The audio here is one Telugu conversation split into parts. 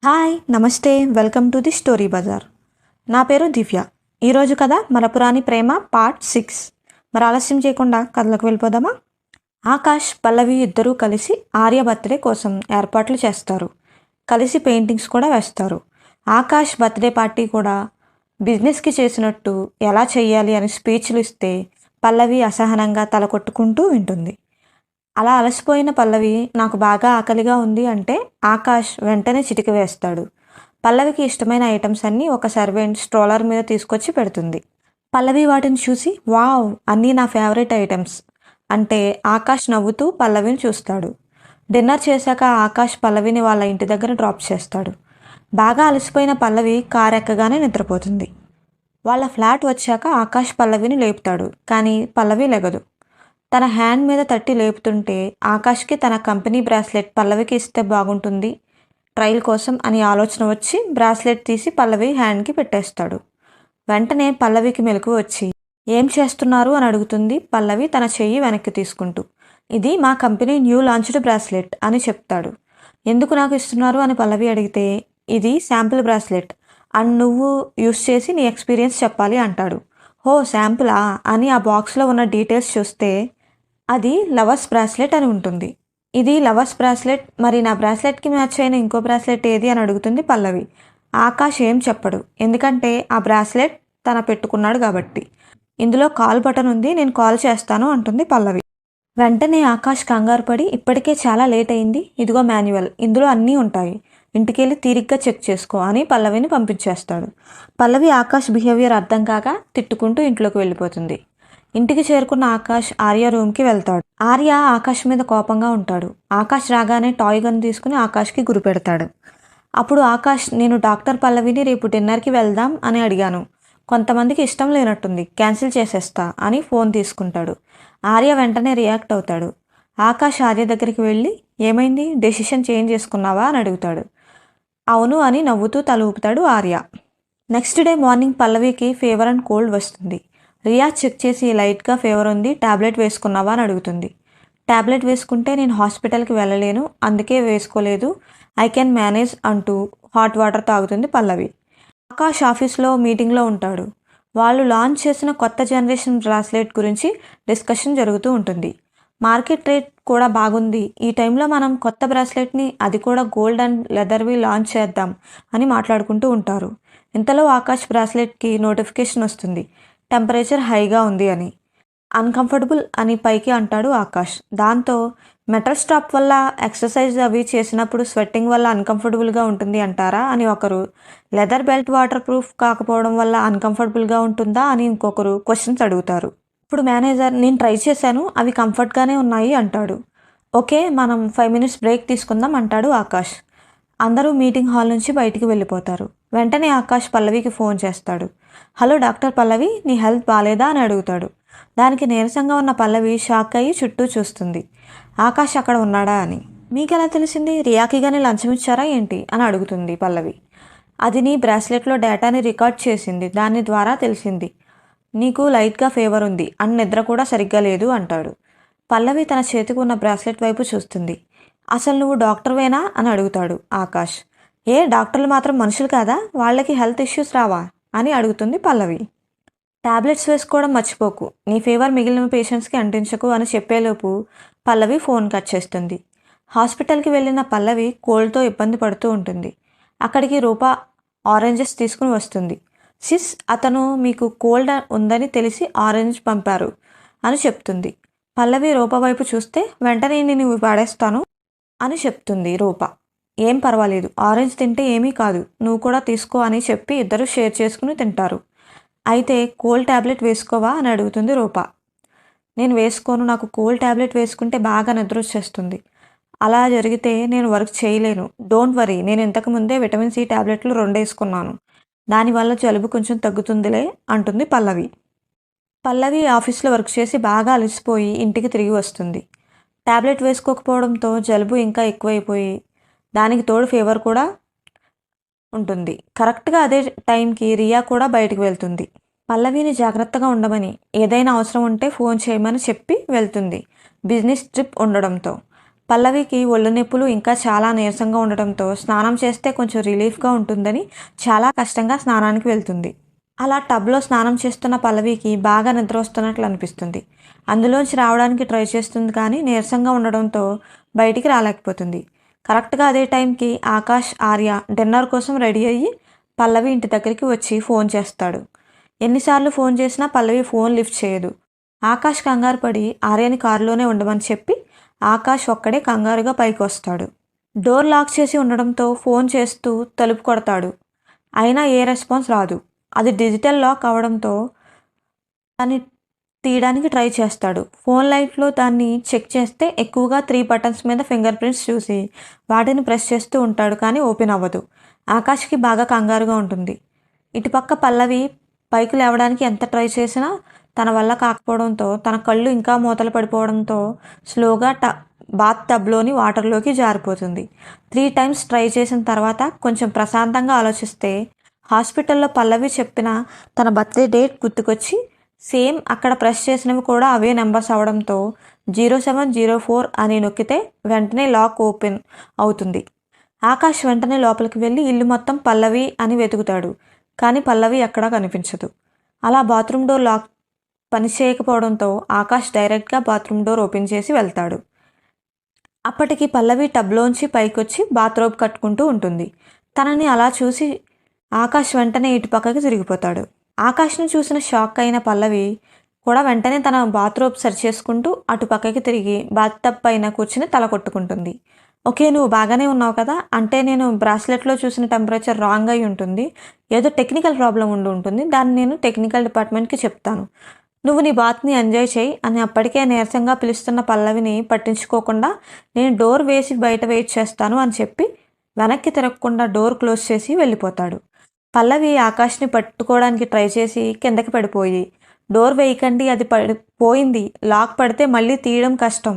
హాయ్ నమస్తే welcome to the story bazaar. నా పేరు దివ్య. ఈరోజు కథ మరపురాని ప్రేమ పార్ట్ 6. మరి ఆలస్యం చేయకుండా కథలోకి వెళ్ళిపోదామా? ఆకాష్ పల్లవి ఇద్దరూ కలిసి ఆర్య బర్త్డే కోసం ఏర్పాట్లు చేస్తారు. కలిసి పెయింటింగ్స్ కూడా వేస్తారు. ఆకాష్ బర్త్డే పార్టీ కూడా బిజినెస్కి చేసినట్టు ఎలా చెయ్యాలి అని స్పీచ్లు ఇస్తే పల్లవి అసహనంగా తల కొట్టుకుంటూ వింటుంది. అలా అలసిపోయిన పల్లవి నాకు బాగా ఆకలిగా ఉంది అంటే ఆకాష్ వెంటనే చిటిక వేస్తాడు. పల్లవికి ఇష్టమైన ఐటమ్స్ అన్నీ ఒక సర్వెంట్ స్ట్రోలర్ మీద తీసుకొచ్చి పెడుతుంది. పల్లవి వాటిని చూసి వావ్ అన్నీ నా ఫేవరెట్ ఐటమ్స్ అంటే ఆకాష్ నవ్వుతూ పల్లవిని చూస్తాడు. డిన్నర్ చేశాక ఆకాష్ పల్లవిని వాళ్ళ ఇంటి దగ్గర డ్రాప్ చేస్తాడు. బాగా అలసిపోయిన పల్లవి కారు ఎక్కగానే నిద్రపోతుంది. వాళ్ళ ఫ్లాట్ వచ్చాక ఆకాష్ పల్లవిని లేపుతాడు. కానీ పల్లవి లెగదు. తన హ్యాండ్ మీద తట్టి లేపుతుంటే ఆకాష్కి తన కంపెనీ బ్రాస్లెట్ పల్లవికి ఇస్తే బాగుంటుంది ట్రయల్ కోసం అని ఆలోచన వచ్చి బ్రాస్లెట్ తీసి పల్లవి హ్యాండ్కి పెట్టేస్తాడు. వెంటనే పల్లవికి మెలకు వచ్చి ఏం చేస్తున్నారు అని అడుగుతుంది పల్లవి తన చెయ్యి వెనక్కి తీసుకుంటూ. ఇది మా కంపెనీ న్యూ లాంచ్డ్ బ్రాస్లెట్ అని చెప్తాడు. ఎందుకు నాకు ఇస్తున్నారు అని పల్లవి అడిగితే ఇది శాంపుల్ బ్రాస్లెట్ అండ్ నువ్వు యూస్ చేసి నీ ఎక్స్పీరియన్స్ చెప్పాలి అంటాడు. హో శాంపులా అని ఆ బాక్స్లో ఉన్న డీటెయిల్స్ చూస్తే అది లవర్స్ బ్రాస్లెట్ అని ఉంటుంది. ఇది లవర్స్ బ్రాస్లెట్, మరి నా బ్రాస్లెట్కి మ్యాచ్ అయిన ఇంకో బ్రాస్లెట్ ఏది అని అడుగుతుంది పల్లవి. ఆకాష్ ఏం చెప్పడు, ఎందుకంటే ఆ బ్రాస్లెట్ తన పెట్టుకున్నాడు కాబట్టి. ఇందులో కాల్ బటన్ ఉంది, నేను కాల్ చేస్తాను అంటుంది పల్లవి. వెంటనే ఆకాష్ కంగారు పడి ఇప్పటికే చాలా లేట్ అయింది, ఇదిగో మాన్యువల్, ఇందులో అన్నీ ఉంటాయి, ఇంటికెళ్ళి తీరిగ్గా చెక్ చేసుకో అని పల్లవిని పంపించేస్తాడు. పల్లవి ఆకాష్ బిహేవియర్ అర్థం కాక తిట్టుకుంటూ ఇంట్లోకి వెళ్ళిపోతుంది. ఇంటికి చేరుకున్న ఆకాష్ ఆర్య రూమ్కి వెళ్తాడు. ఆర్య ఆకాష్ మీద కోపంగా ఉంటాడు. ఆకాష్ రాగానే టాయ్ గన్ తీసుకుని ఆకాష్కి గురి పెడతాడు. అప్పుడు ఆకాష్ నేను డాక్టర్ పల్లవిని రేపు డిన్నర్కి వెళ్దాం అని అడిగాను, కొంతమందికి ఇష్టం లేనట్టుంది, క్యాన్సిల్ చేసేస్తా అని ఫోన్ తీసుకుంటాడు. ఆర్య వెంటనే రియాక్ట్ అవుతాడు. ఆకాష్ ఆర్య దగ్గరికి వెళ్ళి ఏమైంది, డెసిషన్ చేంజ్ చేసుకున్నావా అని అడుగుతాడు. అవును అని నవ్వుతూ తల ఊపుతాడు ఆర్య. నెక్స్ట్ డే మార్నింగ్ పల్లవికి ఫీవర్ అండ్ కోల్డ్ వస్తుంది. రియా చెక్ చేసి లైట్గా ఫీవర్ ఉంది, ట్యాబ్లెట్ వేసుకున్నావా అని అడుగుతుంది. ట్యాబ్లెట్ వేసుకుంటే నేను హాస్పిటల్కి వెళ్ళలేను, అందుకే వేసుకోలేదు, ఐ కెన్ మేనేజ్ అంటూ హాట్ వాటర్ తాగుతుంది పల్లవి. ఆకాష్ ఆఫీస్లో మీటింగ్లో ఉంటాడు. వాళ్ళు లాంచ్ చేసిన కొత్త జనరేషన్ బ్రాస్లెట్ గురించి డిస్కషన్ జరుగుతూ ఉంటుంది. మార్కెట్ రేట్ కూడా బాగుంది, ఈ టైంలో మనం కొత్త బ్రాస్లెట్ని అది కూడా గోల్డ్ అండ్ లెదర్వి లాంచ్ చేద్దాం అని మాట్లాడుకుంటూ ఉంటారు. ఇంతలో ఆకాష్ బ్రాస్లెట్కి నోటిఫికేషన్ వస్తుంది, టెంపరేచర్ హైగా ఉంది అని. అన్కంఫర్టబుల్ అని పైకి అంటాడు ఆకాష్. దాంతో మెటల్ స్టాప్ వల్ల ఎక్సర్సైజ్ అవి చేసినప్పుడు స్వెట్టింగ్ వల్ల అన్కంఫర్టబుల్గా ఉంటుంది అంటారా అని ఒకరు, లెదర్ బెల్ట్ వాటర్ ప్రూఫ్ కాకపోవడం వల్ల అన్కంఫర్టబుల్గా ఉంటుందా అని ఇంకొకరు క్వశ్చన్స్ అడుగుతారు. ఇప్పుడు మేనేజర్ నేను ట్రై చేశాను, అవి కంఫర్ట్గానే ఉన్నాయి అంటాడు. ఓకే మనం 5 minutes బ్రేక్ తీసుకుందాం అంటాడు ఆకాష్. అందరూ మీటింగ్ హాల్ నుంచి బయటికి వెళ్ళిపోతారు. వెంటనే ఆకాష్ పల్లవికి ఫోన్ చేస్తాడు. హలో డాక్టర్ పల్లవి, నీ హెల్త్ బాగాలేదా అని అడుగుతాడు. దానికి నీరసంగా ఉన్న పల్లవి షాక్ అయ్యి చుట్టూ చూస్తుంది. ఆకాష్ అక్కడ ఉన్నాడా అని. మీకెలా తెలిసింది, రియాకి కానీ లంచం ఇచ్చారా ఏంటి అని అడుగుతుంది పల్లవి. అది నీ బ్రాస్లెట్లో డేటాని రికార్డ్ చేసింది, దాని ద్వారా తెలిసింది. నీకు లైట్గా ఫీవర్ ఉంది అండ్ నిద్ర కూడా సరిగ్గా లేదు అంటాడు. పల్లవి తన చేతికి ఉన్న బ్రాస్లెట్ వైపు చూస్తుంది. అసలు నువ్వు డాక్టర్వేనా అని అడుగుతాడు ఆకాష్. ఏ డాక్టర్లు మాత్రం మనుషులు కాదా, వాళ్ళకి హెల్త్ ఇష్యూస్ రావా అని అడుగుతుంది పల్లవి. టాబ్లెట్స్ వేసుకోవడం మర్చిపోకు, నీ ఫీవర్ మిగిలిన పేషెంట్స్కి అంటించకు అని చెప్పేలోపు పల్లవి ఫోన్ కట్ చేస్తుంది. హాస్పిటల్కి వెళ్ళిన పల్లవి కోల్డ్తో ఇబ్బంది పడుతూ ఉంటుంది. అక్కడికి రూపా ఆరెంజెస్ తీసుకుని వస్తుంది. సిస్ అతను మీకు కోల్డ్ ఉందని తెలిసి ఆరెంజ్ పంపారు అని చెప్తుంది. పల్లవి రూప వైపు చూస్తే వెంటనే నేను పాడేస్తాను అని చెప్తుంది రూప. ఏం పర్వాలేదు, ఆరెంజ్ తింటే ఏమీ కాదు, నువ్వు కూడా తీసుకో అని చెప్పి ఇద్దరు షేర్ చేసుకుని తింటారు. అయితే కోల్డ్ ట్యాబ్లెట్ వేసుకోవా అని అడుగుతుంది రూప. నేను వేసుకోను, నాకు కోల్డ్ ట్యాబ్లెట్ వేసుకుంటే బాగా నిద్ర వచ్చేస్తుంది, అలా జరిగితే నేను వర్క్ చేయలేను, డోంట్ వరీ, నేను ఇంతకుముందే విటమిన్ సి ట్యాబ్లెట్లు 2 వేసుకున్నాను, దానివల్ల జలుబు కొంచెం తగ్గుతుందిలే అంటుంది పల్లవి. పల్లవి ఆఫీస్లో వర్క్ చేసి బాగా అలసిపోయి ఇంటికి తిరిగి వస్తుంది. ట్యాబ్లెట్ వేసుకోకపోవడంతో జలుబు ఇంకా ఎక్కువైపోయి దానికి తోడు ఫీవర్ కూడా ఉంటుంది. కరెక్ట్గా అదే టైంకి రియా కూడా బయటకు వెళ్తుంది. పల్లవిని జాగ్రత్తగా ఉండమని, ఏదైనా అవసరం ఉంటే ఫోన్ చేయమని చెప్పి వెళ్తుంది. బిజినెస్ ట్రిప్ ఉండడంతో పల్లవికి ఒళ్ళు నొప్పులు ఇంకా చాలా నీరసంగా ఉండటంతో స్నానం చేస్తే కొంచెం రిలీఫ్గా ఉంటుందని చాలా కష్టంగా స్నానానికి వెళ్తుంది. అలా టబ్లో స్నానం చేస్తున్న పల్లవికి బాగా నిద్ర వస్తున్నట్లు అనిపిస్తుంది. అందులోంచి రావడానికి ట్రై చేస్తుంది కానీ నీరసంగా ఉండడంతో బయటికి రాలేకపోతుంది. కరెక్ట్గా అదే టైంకి ఆకాష్, ఆర్య డిన్నర్ కోసం రెడీ అయ్యి పల్లవి ఇంటి దగ్గరికి వచ్చి ఫోన్ చేస్తాడు. ఎన్నిసార్లు ఫోన్ చేసినా పల్లవి ఫోన్ లిఫ్ట్ చేయదు. ఆకాష్ కంగారు పడి ఆర్యని కారులోనే ఉండమని చెప్పి ఆకాష్ ఒక్కడే కంగారుగా పైకి వస్తాడు. డోర్ లాక్ చేసి ఉండడంతో ఫోన్ చేస్తూ తలుపు కొడతాడు. అయినా ఏ రెస్పాన్స్ రాదు. అది డిజిటల్ లాక్ అవడంతో దాన్ని తీయడానికి ట్రై చేస్తాడు. ఫోన్ లైట్లో దాన్ని చెక్ చేస్తే ఎక్కువగా 3 బటన్స్ మీద ఫింగర్ ప్రింట్స్ చూసి వాటిని ప్రెస్ చేస్తూ ఉంటాడు కానీ ఓపెన్ అవ్వదు. ఆకాష్కి బాగా కంగారుగా ఉంటుంది. ఇటుపక్క పల్లవి పైకి లేవడానికి ఎంత ట్రై చేసినా తన వల్ల కాకపోవడంతో తన కళ్ళు ఇంకా మూతలు పడిపోవడంతో స్లోగా బాత్ టబ్లోని వాటర్లోకి జారిపోతుంది. 3 టైమ్స్ ట్రై చేసిన తర్వాత కొంచెం ప్రశాంతంగా ఆలోచిస్తే హాస్పిటల్లో పల్లవి చెప్పిన తన బర్త్డే డేట్ గుర్తుకొచ్చి సేమ్ అక్కడ ప్రెస్ చేసినవి కూడా అవే నెంబర్స్ అవడంతో 0704 అని నొక్కితే వెంటనే లాక్ ఓపెన్ అవుతుంది. ఆకాష్ వెంటనే లోపలికి వెళ్ళి ఇల్లు మొత్తం పల్లవి అని వెతుకుతాడు. కానీ పల్లవి ఎక్కడా కనిపించదు. అలా బాత్రూమ్ డోర్ లాక్ పనిచేయకపోవడంతో ఆకాష్ డైరెక్ట్గా బాత్రూమ్ డోర్ ఓపెన్ చేసి వెళ్తాడు. అప్పటికి పల్లవి టబ్లోంచి పైకొచ్చి బాత్రూమ్ కట్టుకుంటూ ఉంటుంది. తనని అలా చూసి ఆకాష్ వెంటనే ఇటు పక్కకి తిరిగిపోతాడు. ఆకాష్ను చూసిన షాక్ అయిన పల్లవి కూడా వెంటనే తన బాత్రూమ్ సరి చేసుకుంటూ అటు పక్కకి తిరిగి బాత్ టబ్ పైన కూర్చుని తల కొట్టుకుంటుంది. ఓకే, నువ్వు బాగానే ఉన్నావు కదా, అంటే నేను బ్రాస్లెట్లో చూసిన టెంపరేచర్ రాంగ్ అయి ఉంటుంది, ఏదో టెక్నికల్ ప్రాబ్లం ఉండి ఉంటుంది, దాన్ని నేను టెక్నికల్ డిపార్ట్మెంట్కి చెప్తాను, నువ్వు నీ బాత్ని ఎంజాయ్ చేయి అని అప్పటికే నీరసంగా పిలుస్తున్న పల్లవిని పట్టించుకోకుండా నేను డోర్ వేసి బయట వెయిట్ చేస్తాను అని చెప్పి వెనక్కి తిరగకుండా డోర్ క్లోజ్ చేసి వెళ్ళిపోతాడు. పల్లవి ఆకాష్ని పట్టుకోవడానికి ట్రై చేసి కిందకి పడిపోయి డోర్ వేయకండి, అది పోయింది, లాక్ పడితే మళ్ళీ తీయడం కష్టం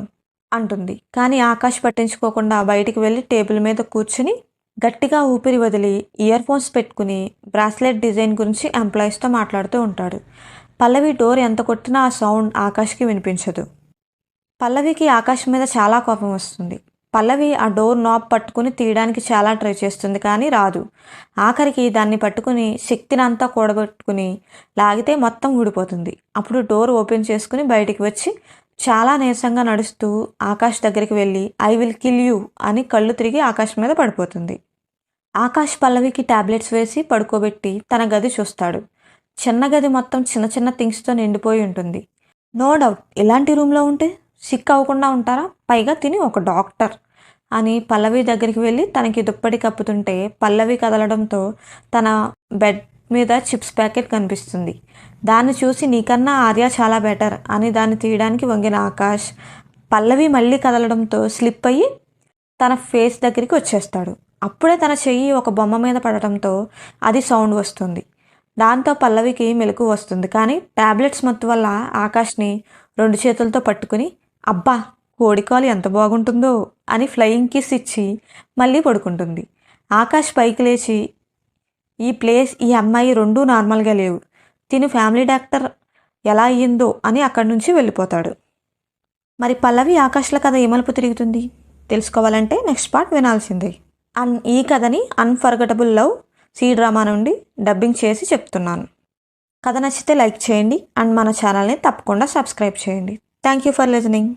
అంటుంది. కానీ ఆకాష్ పట్టించుకోకుండా బయటికి వెళ్ళి టేబుల్ మీద కూర్చుని గట్టిగా ఊపిరి వదిలి ఇయర్ ఫోన్స్ పెట్టుకుని బ్రాస్లెట్ డిజైన్ గురించి ఎంప్లాయీస్తో మాట్లాడుతూ ఉంటాడు. పల్లవి డోర్ ఎంత కొట్టినా ఆ సౌండ్ ఆకాష్కి వినిపించదు. పల్లవికి ఆకాష్ మీద చాలా కోపం వస్తుంది. పల్లవి ఆ డోర్ నాబ్ పట్టుకుని తీయడానికి చాలా ట్రై చేస్తుంది కానీ రాదు. ఆఖరికి దాన్ని పట్టుకుని శక్తిని అంతా కూడబెట్టుకుని లాగితే మొత్తం ఊడిపోతుంది. అప్పుడు డోర్ ఓపెన్ చేసుకుని బయటికి వచ్చి చాలా నీరసంగా నడుస్తూ ఆకాష్ దగ్గరికి వెళ్ళి ఐ విల్ కిల్ యూ అని కళ్ళు తిరిగి ఆకాష్ మీద పడిపోతుంది. ఆకాష్ పల్లవికి టాబ్లెట్స్ వేసి పడుకోబెట్టి తన గది చూస్తాడు. చిన్న గది మొత్తం చిన్న చిన్న థింగ్స్తో నిండిపోయి ఉంటుంది. నో డౌట్ ఇలాంటి రూమ్లో ఉంటే సిక్ అవ్వకుండా ఉంటారా, పైగా తిని ఒక డాక్టర్ అని పల్లవి దగ్గరికి వెళ్ళి తనకి దుప్పటి కప్పుతుంటే పల్లవి కదలడంతో తన బెడ్ మీద చిప్స్ ప్యాకెట్ కనిపిస్తుంది. దాన్ని చూసి నీకన్నా ఆర్య చాలా బెటర్ అని దాన్ని తీయడానికి వంగిన ఆకాష్ పల్లవి మళ్ళీ కదలడంతో స్లిప్ అయ్యి తన ఫేస్ దగ్గరికి వచ్చేస్తాడు. అప్పుడే తన చెయ్యి ఒక బొమ్మ మీద పడటంతో అది సౌండ్ వస్తుంది. దాంతో పల్లవికి మెలకు వస్తుంది. కానీ టాబ్లెట్స్ మత్తు వల్ల ఆకాష్ని 2 చేతులతో పట్టుకుని అబ్బా కోడికాలు ఎంత బాగుంటుందో అని ఫ్లయింగ్ కిస్ ఇచ్చి మళ్ళీ పడుకుంటుంది. ఆకాష్ పైకి లేచి ఈ ప్లేస్, ఈ అమ్మాయి రెండూ నార్మల్గా లేవు, తిను ఫ్యామిలీ డాక్టర్ ఎలా అయ్యిందో అని అక్కడి నుంచి వెళ్ళిపోతాడు. మరి పల్లవి ఆకాష్ల కథ ఏ మలుపు తిరుగుతుంది తెలుసుకోవాలంటే నెక్స్ట్ పార్ట్ వినాల్సిందే. ఈ కథని అన్ఫర్గటబుల్ లవ్ C-డ్రామా నుండి డబ్బింగ్ చేసి చెప్తున్నాను. కథ నచ్చితే లైక్ చేయండి అండ్ మన ఛానల్ని తప్పకుండా సబ్స్క్రైబ్ చేయండి. Thank you for listening.